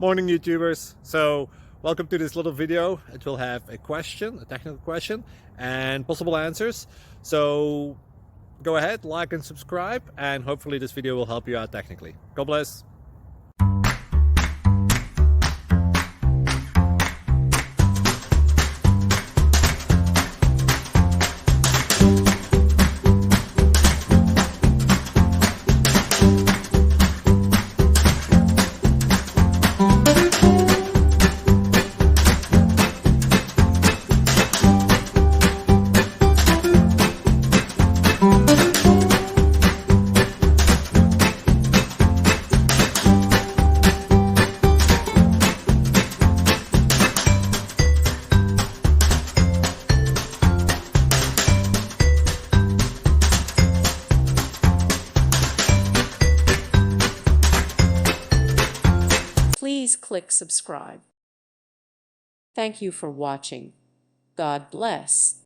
Morning YouTubers. So welcome to this little video. It will have a question, a technical question, and possible answers. So go ahead, like and subscribe, and hopefully this video will help you out technically. God bless. Please click subscribe. Thank you for watching. God bless.